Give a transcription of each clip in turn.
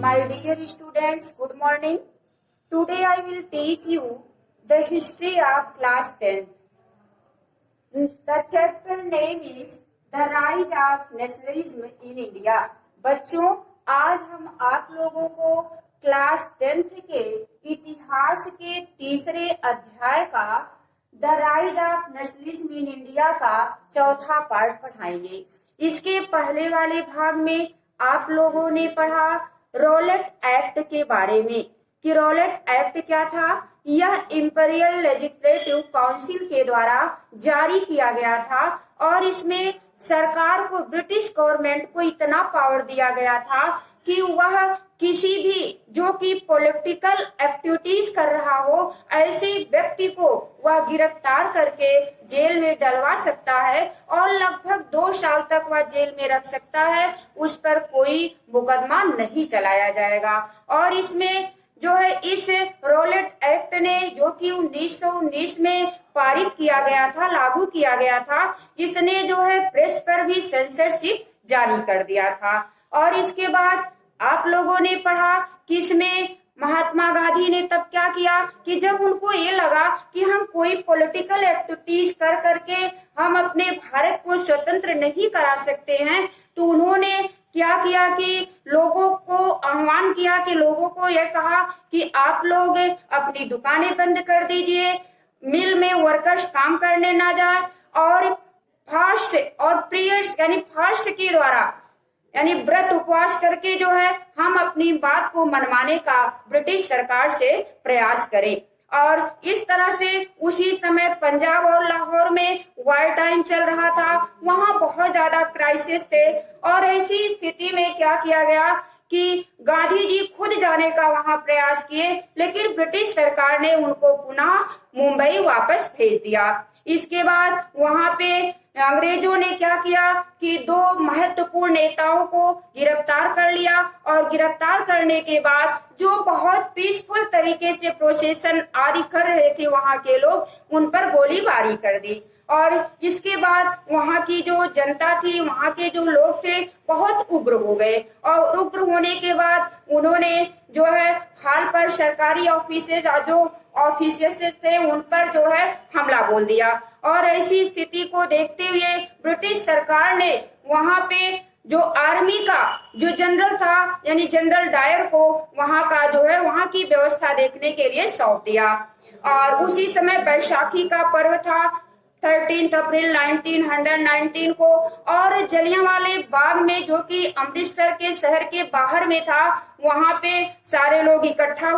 My dear students, good morning. Today I will teach you the history of class 10th. The chapter name is The Rise of Nationalism in India. बच्चों, आज हम आप लोगों को class 10th के इतिहास के तीसरे अध्याय का the rise of nationalism in India का चौथा पार्ट पढ़ाएंगे। इसके पहले वाले भाग में आप लोगों ने पढ़ा रॉलेट एक्ट के बारे में कि रॉलेट एक्ट क्या था। यह इंपीरियल लेजिस्लेटिव काउंसिल के द्वारा जारी किया गया था और इसमें सरकार को, ब्रिटिश गवर्नमेंट को इतना पावर दिया गया था कि वह किसी भी जो कि पॉलिटिकल एक्टिविटीज कर रहा हो ऐसे व्यक्ति को वह गिरफ्तार करके जेल में डलवा सकता है और लगभग 2 साल तक वह जेल में रख सकता है। उस पर कोई मुकदमा नहीं चलाया जाएगा। और इसमें जो है इस रॉलेट एक्ट ने जो कि 1919 में पारित किया गया था, लागू किया गया था, इसने जो है प्रेस पर भी सेंसरशिप जारी कर दिया था। और इसके बाद आप लोगों ने पढ़ा कि इसमें महात्मा गांधी ने तब क्या किया कि जब उनको ये लगा कि हम कोई पॉलिटिकल एक्टिविटीज कर करके हम अपने भारत को स्वतंत्र नहीं करा सकते हैं, तो उन्होंने क्या किया कि लोगों को आह्वान किया कि लोगों को यह कहा कि आप लोग अपनी दुकानें बंद कर दीजिए, मिल में वर्कर्स काम करने ना जाए और फास्ट और प्रेयर्स यानी फास्ट के द्वारा यानी व्रत उपवास करके जो है हम अपनी बात को मनवाने का ब्रिटिश सरकार से प्रयास करें। और इस तरह से उसी समय पंजाब और लाहौर में वार टाइम चल रहा था, वहां बहुत ज्यादा क्राइसिस थे। और ऐसी स्थिति में क्या किया गया कि गांधी जी खुद जाने का वहां प्रयास किए, लेकिन ब्रिटिश सरकार ने उनको पुनः मुंबई वापस भेज दिया। इसके बाद वहां पे अंग्रेजों ने क्या किया कि 2 महत्वपूर्ण नेताओं को गिरफ्तार कर लिया और गिरफ्तार करने के बाद जो बहुत पीसफुल तरीके से प्रोसेसन आदि कर रहे थे वहां के लोग, उन पर गोलीबारी कर दी। और इसके बाद वहां की जो जनता थी, वहां के जो लोग थे, बहुत उग्र हो गए और उग्र होने के बाद उन्होंने जो है हाल पर सरकारी ऑफिसर्स थे उन पर जो है हमला बोल दिया। और ऐसी स्थिति को देखते हुए ब्रिटिश सरकार ने वहां पे जो आर्मी का जो जनरल था यानी जनरल डायर को वहां का जो है वहां की व्यवस्था देखने के लिए सौंप दिया। और उसी समय बैसाखी का पर्व था 13 अप्रैल 1919 को, और जलियांवाले बाग में जो कि अमृतसर के शहर के बाहर में था, वहां पे सारे लोग इकट्ठा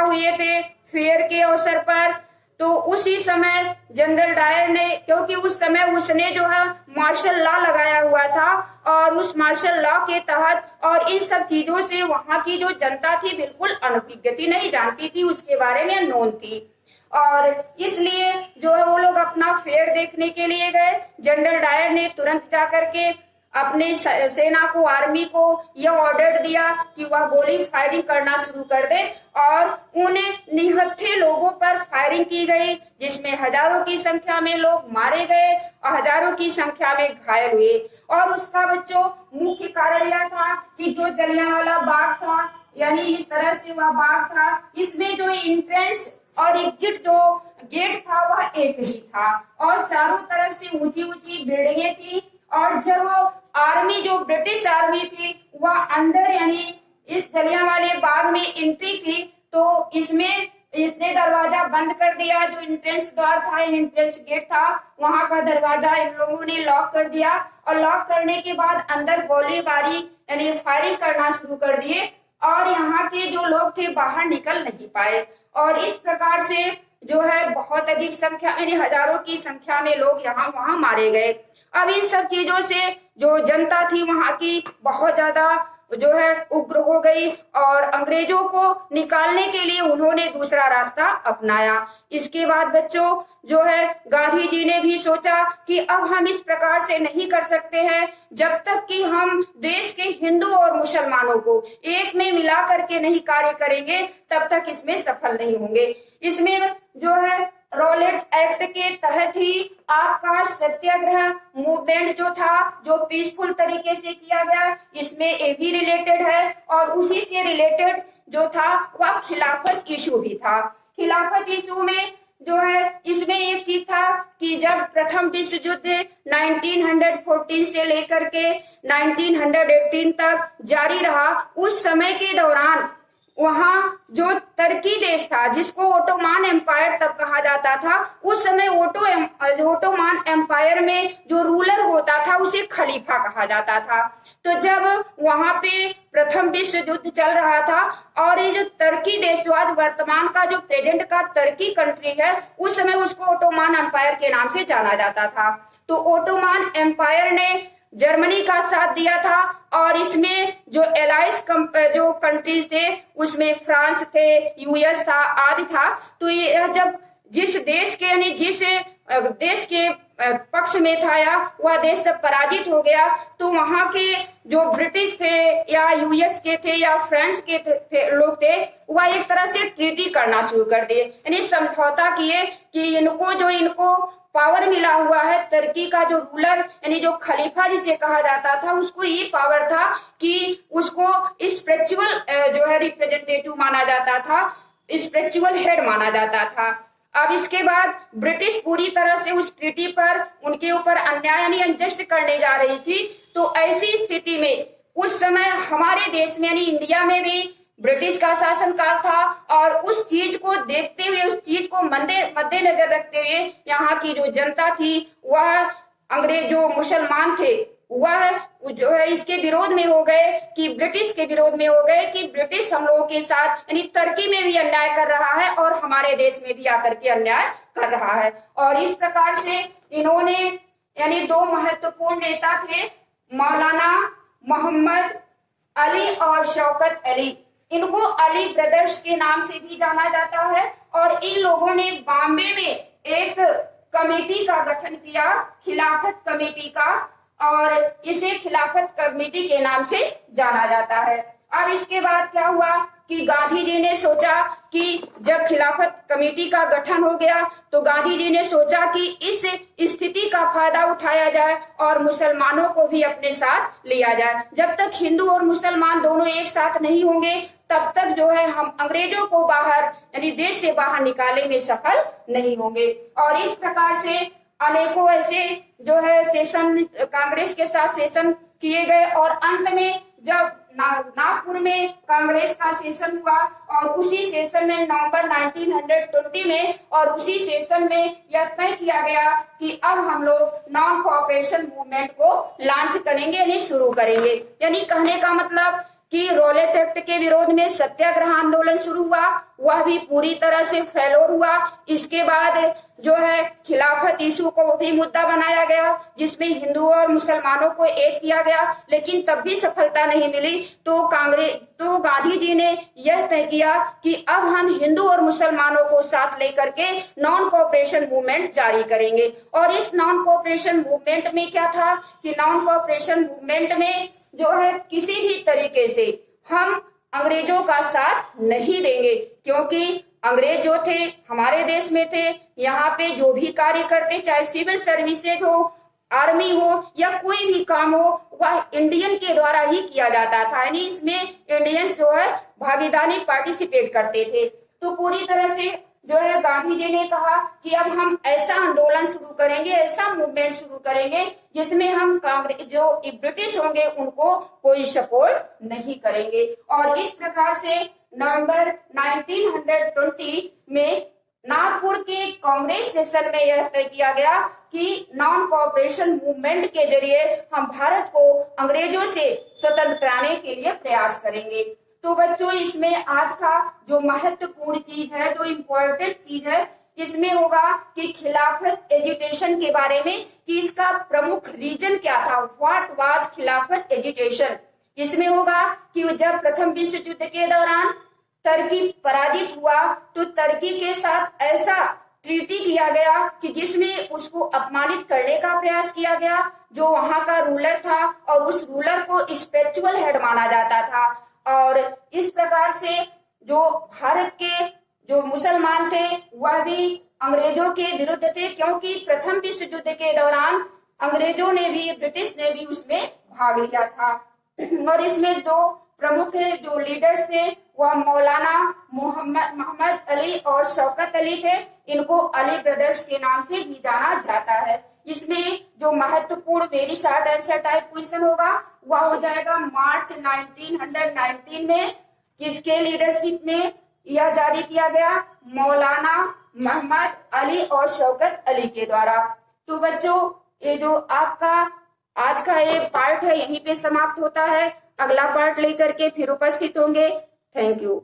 हुए थे फेयर के अवसर पर। तो उसी समय जनरल डायर ने, क्योंकि उस समय उसने जो है मार्शल लॉ लगाया हुआ था और उस मार्शल लॉ के तहत और इन सब चीजों से वहां की जो जनता थी बिल्कुल अनभिज्ञ थी, नहीं जानती थी, उसके बारे में अननोन थी। और इसलिए जो है वो लोग अपना फेयर देखने के लिए गए। जनरल डायर ने तुरंत जाकर के अपने सेना को, आर्मी को यह ऑर्डर दिया कि वह गोली फायरिंग करना शुरू कर दे और उन्हें निहत्थे लोगों पर फायरिंग की गई, जिसमें हजारों की संख्या में लोग मारे गए और हजारों की संख्या में घायल हुए। और उसका बच्चों मुख्य कारण यह था कि जो जलियांवाला बाग था यानी इस तरह से वह बाग था, इसमें जो एंट्रेंस और एग्जिट जो गेट था वह एक ही था और चारों तरफ से ऊंची ऊंची बिल्डिंगें थी। और जब आर्मी जो ब्रिटिश आर्मी थी वह अंदर यानी इस जलियांवाले बाग में एंट्री की, तो इसने दरवाजा बंद कर दिया। जो एंट्रेंस द्वार था, एंट्रेंस गेट था, वहां का दरवाजा इन लोगों ने लॉक कर दिया और लॉक करने के बाद अंदर गोलीबारी यानी फायरिंग करना शुरू कर दिए और यहाँ के जो लोग थे बाहर निकल नहीं पाए। और इस प्रकार से जो है बहुत अधिक संख्या यानी हजारों की संख्या में लोग यहाँ वहां मारे गए। अब इन सब चीजों से जो जनता थी वहां की बहुत ज्यादा जो है उग्र हो गई और अंग्रेजों को निकालने के लिए उन्होंने दूसरा रास्ता अपनाया। इसके बाद बच्चों जो है गांधी जी ने भी सोचा कि अब हम इस प्रकार से नहीं कर सकते हैं, जब तक कि हम देश के हिंदू और मुसलमानों को एक में मिला करके नहीं कार्य करेंगे तब तक इसमें सफल नहीं होंगे। इसमें जो है रॉलेट एक्ट के तहत ही आपका सत्याग्रह मूवमेंट जो था, जो पीसफुल तरीके से किया गया, इसमें ये भी रिलेटेड है। और उसी से रिलेटेड जो था वह खिलाफत इशू भी था। खिलाफत इशू में जो है, इसमें एक चीज था कि जब प्रथम विश्व युद्ध 1914 से लेकर के 1918 तक जारी रहा, उस समय के दौरान वहां जो तुर्की देश था, जिसको ओटोमान एम्पायर तब कहा जाता था, उस समय ओटोमान एम्पायर में जो रूलर होता था उसे खलीफा कहा जाता था। तो जब वहां पे प्रथम विश्व युद्ध चल रहा था और ये जो तुर्की देश, जो आज वर्तमान का जो प्रेजेंट का तुर्की कंट्री है, उस समय उसको ओटोमान एम्पायर के नाम से जाना जाता था। तो ओटोमान एम्पायर ने जर्मनी का साथ दिया था और इसमें जो एलाइज जो कंट्रीज थे, उसमें फ्रांस थे, यूएस था, आदि था। तो ये जब जिस देश के यानी जिस देश के पक्ष में था या वह देश सब पराजित हो गया, तो वहां के जो ब्रिटिश थे या यूएस के थे या फ्रांस के लोग थे, वह एक तरह से ट्रीटी करना शुरू कर दिए, यानी समझौता किए कि इनको पावर मिला हुआ है, तुर्की का जो रूलर यानी जो खलीफा जिसे कहा जाता था, उसको ये पावर था कि उसको स्पिरिचुअल जो है रिप्रेजेंटेटिव माना जाता था, स्पिरिचुअल हेड माना जाता था। अब इसके बाद ब्रिटिश पूरी तरह से उस ट्रीटी पर उनके ऊपर अन्याय यानी अनजस्ट करने जा रही थी। तो ऐसी स्थिति में उस समय हमारे देश में यानी इंडिया में भी ब्रिटिश का शासनकाल था और उस चीज को देखते हुए, उस चीज को मद्देनजर रखते हुए यहाँ की जो जनता थी, वह अंग्रेज जो मुसलमान थे, वह जो है इसके विरोध में हो गए कि ब्रिटिश के विरोध में हो गए कि ब्रिटिश हम लोगों के साथ यानी तुर्की में भी अन्याय कर रहा है और हमारे देश में भी आकर के अन्याय कर रहा है। और इस प्रकार से इन्होंने यानी दो महत्वपूर्ण नेता थे, मौलाना मोहम्मद अली और शौकत अली, इनको अली ब्रदर्स के नाम से भी जाना जाता है। और इन लोगों ने बॉम्बे में एक कमेटी का गठन किया, खिलाफत कमेटी का, और इसे खिलाफत कमेटी के नाम से जाना जाता है। अब इसके बाद क्या हुआ कि गांधी जी ने सोचा कि जब खिलाफत कमेटी का गठन हो गया तो गांधी जी ने सोचा कि इस स्थिति का फायदा उठाया जाए और मुसलमानों को भी अपने साथ लिया जाए। जब तक हिंदू और मुसलमान दोनों एक साथ नहीं होंगे तब तक जो है हम अंग्रेजों को बाहर यानी देश से बाहर निकालने में सफल नहीं होंगे। और इस प्रकार से अनेकों ऐसे जो है सेशन, कांग्रेस के साथ सेशन किए गए और अंत में जब नागपुर में कांग्रेस का सेशन हुआ और उसी सेशन में नवंबर 1920 में और उसी सेशन में यह तय किया गया कि अब हम लोग नॉन कोऑपरेशन मूवमेंट को लॉन्च करेंगे यानी शुरू करेंगे। यानी कहने का मतलब कि रॉलेट एक्ट के विरोध में सत्याग्रह आंदोलन शुरू हुआ, वह भी पूरी तरह से फेलोर हुआ। इसके बाद जो है खिलाफत इशू को भी मुद्दा बनाया गया जिसमें हिंदुओं और मुसलमानों को एक किया गया, लेकिन तब भी सफलता नहीं मिली। तो गांधी जी ने यह तय किया कि अब हम हिंदू और मुसलमानों को साथ लेकर के नॉन कोऑपरेशन मूवमेंट जारी करेंगे। और इस नॉन कोऑपरेशन मूवमेंट में क्या था कि नॉन कोऑपरेशन मूवमेंट में जो है किसी भी तरीके से हम अंग्रेजों का साथ नहीं देंगे, क्योंकि अंग्रेज जो थे हमारे देश में थे, यहाँ पे जो भी कार्य करते, चाहे सिविल सर्विसेज हो, आर्मी हो या कोई भी काम हो, वह इंडियन के द्वारा ही किया जाता था, यानी इसमें इंडियंस जो है भागीदारी पार्टिसिपेट करते थे। तो पूरी तरह से जो है गांधी जी ने कहा कि अब हम ऐसा आंदोलन शुरू करेंगे, ऐसा मूवमेंट शुरू करेंगे जिसमें हम कांग्रेस जो ब्रिटिश होंगे उनको कोई सपोर्ट नहीं करेंगे। और इस प्रकार से नवंबर 1920 में नागपुर के कांग्रेस सेशन में यह तय किया गया कि नॉन कोऑपरेशन मूवमेंट के जरिए हम भारत को अंग्रेजों से स्वतंत्र कराने के लिए प्रयास करेंगे। तो बच्चों इसमें आज का जो महत्वपूर्ण चीज है, जो इम्पोर्टेंट चीज है, इसमें होगा कि खिलाफत एजिटेशन के बारे में कि इसका प्रमुख रीजन क्या था, व्हाट वाज खिलाफत एजिटेशन। इसमें होगा कि जब प्रथम विश्व युद्ध के दौरान तुर्की पराजित हुआ तो तुर्की के साथ ऐसा ट्रीटी किया गया कि जिसमें उसको अपमानित करने का प्रयास किया गया, जो वहां का रूलर था और उस रूलर को स्पिरिचुअल हेड माना जाता था। और इस प्रकार से जो भारत के जो मुसलमान थे वह भी अंग्रेजों के विरुद्ध थे, क्योंकि प्रथम विश्व युद्ध के दौरान अंग्रेजों ने भी, ब्रिटिश ने भी उसमें भाग लिया था। और इसमें दो प्रमुख जो लीडर्स थे वह मौलाना मोहम्मद अली और शौकत अली थे। इनको अली ब्रदर्स के नाम से भी जाना जाता है। इसमें जो महत्वपूर्ण very short answer type question होगा वह हो जाएगा मार्च 1919 में किसके लीडरशिप में यह जारी किया गया? मौलाना मोहम्मद अली और शौकत अली के द्वारा। तो बच्चों, ये जो आपका आज का ये पार्ट है यहीं पे समाप्त होता है। अगला पार्ट लेकर के फिर उपस्थित होंगे। Thank you.